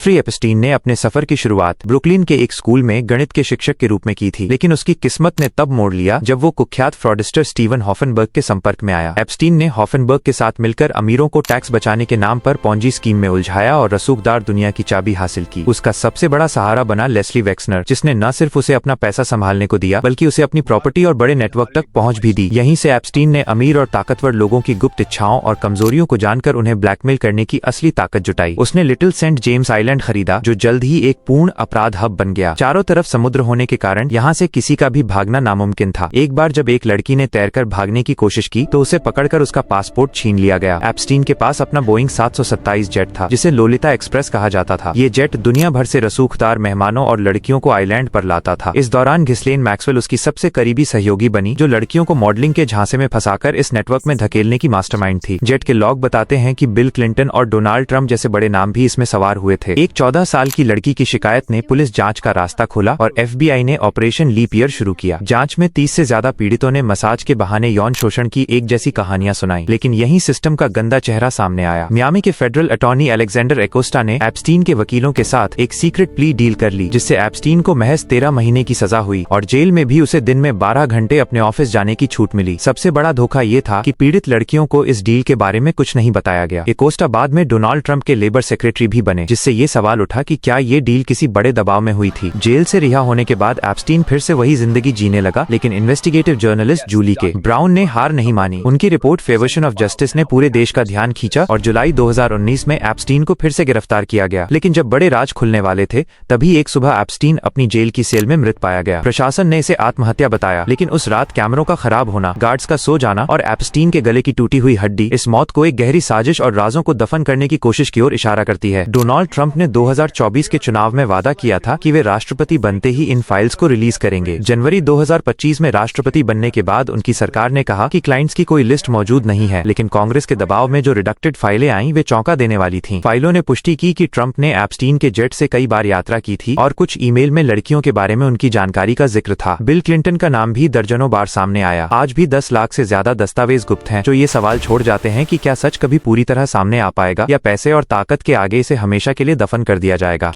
Jeffrey Epstein ने अपने सफर की शुरुआत ब्रुकलिन के एक स्कूल में गणित के शिक्षक के रूप में की थी, लेकिन उसकी किस्मत ने तब मोड़ लिया जब वो कुख्यात फ्रॉडस्टर स्टीवन हॉफनबर्ग के संपर्क में आया। एप्स्टीन ने हॉफनबर्ग के साथ मिलकर अमीरों को टैक्स बचाने के नाम पर पॉन्जी स्कीम में उलझाया और रसूखदार दुनिया की चाबी हासिल की। उसका सबसे बड़ा सहारा बना लेस्ली वेक्सनर, जिसने न सिर्फ उसे अपना पैसा संभालने को दिया बल्कि उसे अपनी प्रॉपर्टी और बड़े नेटवर्क तक पहुंच भी दी। यहीं से एप्स्टीन ने अमीर और ताकतवर लोगों की गुप्त इच्छाओं और कमजोरियों को जानकर उन्हें ब्लैकमेल करने की असली ताकत जुटाई। उसने लिटिल सेंट जेम्स आइलैंड खरीदा, जो जल्द ही एक पूर्ण अपराध हब बन गया। चारों तरफ समुद्र होने के कारण यहाँ से किसी का भी भागना नामुमकिन था। एक बार जब एक लड़की ने तैरकर भागने की कोशिश की तो उसे पकड़कर उसका पासपोर्ट छीन लिया गया। एप्स्टीन के पास अपना बोइंग 727 जेट था, जिसे लोलिता एक्सप्रेस कहा जाता था। ये जेट दुनिया भर से रसूखदार मेहमानों और लड़कियों को आइलैंड पर लाता था। इस दौरान घिस्लेन मैक्सवेल उसकी सबसे करीबी सहयोगी बनी, जो लड़कियों को मॉडलिंग के झांसे में फंसाकर इस नेटवर्क में धकेलने की मास्टरमाइंड थी। जेट के लॉग बताते हैं कि बिल क्लिंटन और डोनाल्ड ट्रंप जैसे बड़े नाम भी इसमें सवार हुए थे। एक 14 साल की लड़की की शिकायत ने पुलिस जांच का रास्ता खोला और FBI ने ऑपरेशन लीप ईयर शुरू किया। जांच में 30 से ज्यादा पीड़ितों ने मसाज के बहाने यौन शोषण की एक जैसी कहानियां सुनाई, लेकिन यहीं सिस्टम का गंदा चेहरा सामने आया। मियामी के फेडरल अटॉर्नी अलेक्जेंडर एकोस्टा ने एप्स्टीन के वकीलों के साथ एक सीक्रेट प्ली डील कर ली, जिससे एप्स्टीन को महज 13 महीने की सजा हुई और जेल में भी उसे दिन में 12 घंटे अपने ऑफिस जाने की छूट मिली। सबसे बड़ा धोखा ये था कि पीड़ित लड़कियों को इस डील के बारे में कुछ नहीं बताया गया। एकोस्टा बाद में डोनाल्ड ट्रंप के लेबर सेक्रेटरी भी बने, जिससे ये सवाल उठा कि क्या ये डील किसी बड़े दबाव में हुई थी। जेल से रिहा होने के बाद एप्स्टीन फिर से वही जिंदगी जीने लगा, लेकिन इन्वेस्टिगेटिव जर्नलिस्ट जूली के ब्राउन ने हार नहीं मानी। उनकी रिपोर्ट फेवर्शन ऑफ जस्टिस ने पूरे देश का ध्यान खींचा और जुलाई 2019 में एप्स्टीन को फिर से गिरफ्तार किया गया। लेकिन जब बड़े राज खुलने वाले थे, तभी एक सुबह एप्स्टीन अपनी जेल की सेल में मृत पाया गया। प्रशासन ने इसे आत्महत्या बताया, लेकिन उस रात कैमरों का खराब होना, गार्ड्स का सो जाना और एप्स्टीन के गले की टूटी हुई हड्डी इस मौत को एक गहरी साजिश और राजों को दफन करने की कोशिश की ओर इशारा करती है। डोनाल्ड ट्रंप ने 2024 के चुनाव में वादा किया था कि वे राष्ट्रपति बनते ही इन फाइल्स को रिलीज करेंगे। जनवरी 2025 में राष्ट्रपति बनने के बाद उनकी सरकार ने कहा कि क्लाइंट्स की कोई लिस्ट मौजूद नहीं है, लेकिन कांग्रेस के दबाव में जो रिडक्टेड फाइलें आईं वे चौंका देने वाली थीं। फाइलों ने पुष्टि की कि ट्रंप ने एप्स्टीन के जेट से कई बार यात्रा की थी और कुछ ईमेल में लड़कियों के बारे में उनकी जानकारी का जिक्र था। बिल क्लिंटन का नाम भी दर्जनों बार सामने आया। आज भी 10 लाख से ज्यादा दस्तावेज गुप्त हैं, जो ये सवाल छोड़ जाते हैं कि क्या सच कभी पूरी तरह सामने आ पाएगा या पैसे और ताकत के आगे इसे हमेशा के लिए दफन कर दिया जाएगा।